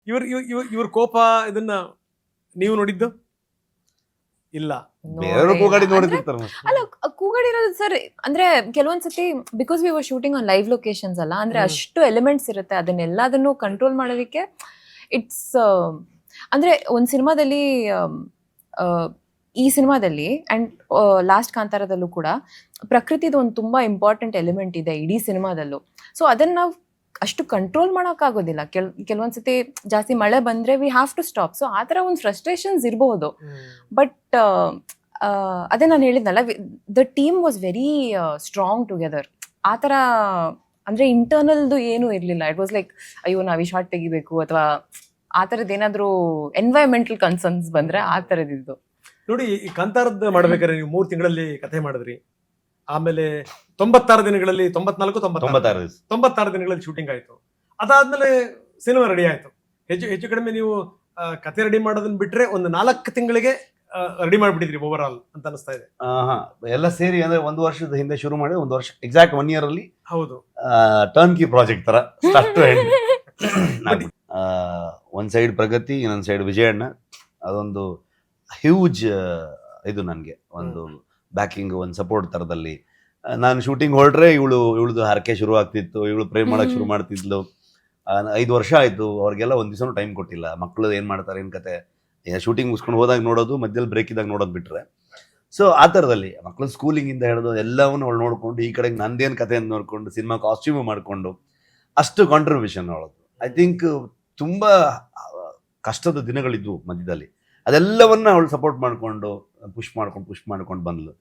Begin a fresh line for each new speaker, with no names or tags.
ಇವ್ರ ಕೋಪ ಇದನ್ನ ನೀವು ನೋಡಿದ್ದು ಇಲ್ಲ?
ಬೇರೆಯವರು ಕೂಗಾಡಿ ನೋಡಿರ್ತಾರ.
ಅಲ್ಲ, ಕೂಗಾಡಿರೋದು ಸರ್ ಅಂದ್ರೆ ಕೆಲವೊಂದ್ಸತಿ because we were shooting on live locations ಅಲ್ಲ, ಅಂದ್ರೆ ಅಷ್ಟು ಎಲಿಮೆಂಟ್ಸ್ ಇರುತ್ತೆ, ಅದನ್ನೆಲ್ಲದನ್ನು ಕಂಟ್ರೋಲ್ ಮಾಡೋದಕ್ಕೆ ಇಟ್ಸ್ ಅಂದ್ರೆ ಒಂದ್ ಸಿನಿಮಾದಲ್ಲಿ ಈ ಸಿನಿಮಾದಲ್ಲಿ ಅಂಡ್ ಲಾಸ್ಟ್ ಕಾಂತಾರದಲ್ಲೂ ಕೂಡ ಪ್ರಕೃತಿದು ಒಂದು ತುಂಬಾ ಇಂಪಾರ್ಟೆಂಟ್ ಎಲಿಮೆಂಟ್ ಇದೆ ಇಡೀ ಸಿನಿಮಾದಲ್ಲೂ. ಸೊ ಅದನ್ನ ನಾವು ಅಷ್ಟು ಕಂಟ್ರೋಲ್ ಮಾಡೋಕ್ಕಾಗೋದಿಲ್ಲ. ಕೆಲವೊಂದ್ಸತಿ ಜಾಸ್ತಿ ಮಳೆ ಬಂದ್ರೆ we have to stop. So ಆ ಥರ ಒಂದು ಫ್ರಸ್ಟ್ರೇಷನ್ಸ್ ಇರಬಹುದು. ಬಟ್ ಅದೇ ನಾನು ಹೇಳಿದ್ನಲ್ಲ, the team was very strong together. ಆ ಥರ ಅಂದ್ರೆ ಇಂಟರ್ನಲ್ದು ಏನೂ ಇರಲಿಲ್ಲ. ಇಟ್ ವಾಸ್ ಲೈಕ್ ಅಯ್ಯೋ ನಾವು ಈ ಶಾರ್ಟ್ ತೆಗಿಬೇಕು ಅಥವಾ ಆ ಥರದ್ದು ಏನಾದರೂ ಎನ್ವೈರನ್ಮೆಂಟಲ್ ಕನ್ಸರ್ನ್ಸ್ ಬಂದ್ರೆ ಆ ಥರದಿದ್ದು.
ನೋಡಿ, ಈ ಕಾಂತಾರದ್ದು ಮಾಡ್ಬೇಕಾದ್ರೆ ನೀವು 3 ತಿಂಗಳಲ್ಲಿ ಕಥೆ ಮಾಡಿದ್ರಿ. ಆಮೇಲೆ 96 ದಿನಗಳಲ್ಲಿ 96 ದಿನಗಳಲ್ಲಿ ಶೂಟಿಂಗ್ ಆಯ್ತು. ಅದಾದ್ಮೇಲೆ ಸಿನಿಮಾ ರೆಡಿ ಆಯ್ತು. ಹೆಚ್ಚು ಕಡಿಮೆ ನೀವು ಕಥೆ ರೆಡಿ ಮಾಡೋದನ್ನ ಬಿಟ್ರೆ ಒಂದು 4 ತಿಂಗಳಿಗೆ ರೆಡಿ ಮಾಡ್ಬಿಟ್ಟಿದ್ರಿ ಓವರ್ ಆಲ್ ಅಂತ ಅನಿಸ್ತಾ ಇದೆ.
ಎಲ್ಲ ಸೇರಿ ಅಂದ್ರೆ 1 ವರ್ಷದ ಹಿಂದೆ ಶುರು ಮಾಡಿ 1 ವರ್ಷ ಎಕ್ಸಾಕ್ಟ್ 1 year ಅಲ್ಲಿ
ಹೌದು
ಟರ್ನ್ ಕಿ ಪ್ರಾಜೆಕ್ಟ್ ತರ ಸ್ಟಾರ್ಟ್ ಟು ಎಂಡ್. ಒಂದ್ ಸೈಡ್ ಪ್ರಗತಿ, ಇನ್ನೊಂದ್ ಸೈಡ್ ವಿಜಯಣ್ಣ. ಅದೊಂದು ಹ್ಯೂಜ್ ಇದು ನನಗೆ ಒಂದು ಬ್ಯಾಕಿಂಗ್, ಒಂದು ಸಪೋರ್ಟ್ ತರದಲ್ಲಿ. ನಾನು ಶೂಟಿಂಗ್ ಹೊರಟ್ರೆ ಇವಳದು ಹರಕೆ ಶುರು ಆಗ್ತಿತ್ತು, ಇವಳು ಪ್ರೇಮ್ ಮಾಡಕ್ ಶುರು ಮಾಡ್ತಿದ್ಲು. 5 ವರ್ಷ ಆಯ್ತು, ಅವ್ರಿಗೆಲ್ಲ ಒಂದ್ ದಿವಸನೂ ಟೈಮ್ ಕೊಟ್ಟಿಲ್ಲ. ಮಕ್ಕಳು ಏನ್ ಮಾಡ್ತಾರೆ, ಏನ್ ಕತೆ, ಶೂಟಿಂಗ್ ಮುಗಿಸ್ಕೊಂಡು ಹೋದಾಗ ನೋಡೋದು, ಮಧ್ಯದಲ್ಲಿ ಬ್ರೇಕ್ ಇದ್ದಾಗ ನೋಡೋದು ಬಿಟ್ರೆ. ಸೊ ಆ ಥರದಲ್ಲಿ ಮಕ್ಕಳು ಸ್ಕೂಲಿಂಗ್ ಇಂದ ಹಿಡಿದು ಎಲ್ಲವನ್ನೂ ಅವಳು ನೋಡ್ಕೊಂಡು, ಈ ಕಡೆಗೆ ನಂದೇನು ಕತೆ ಅಂತ ನೋಡ್ಕೊಂಡು, ಸಿನಿಮಾ ಕಾಸ್ಟ್ಯೂಮ್ ಮಾಡ್ಕೊಂಡು ಅಷ್ಟು ಕಾಂಟ್ರಿಬ್ಯೂಷನ್ ಅವಳದು. ಐ ಥಿಂಕ್ ತುಂಬಾ ಕಷ್ಟದ ದಿನಗಳಿದ್ವು ಮಧ್ಯದಲ್ಲಿ. ಅದೆಲ್ಲವನ್ನ ಅವಳು ಸಪೋರ್ಟ್ ಮಾಡ್ಕೊಂಡು ಪುಷ್ ಮಾಡ್ಕೊಂಡು ಬಂದ್ಲು.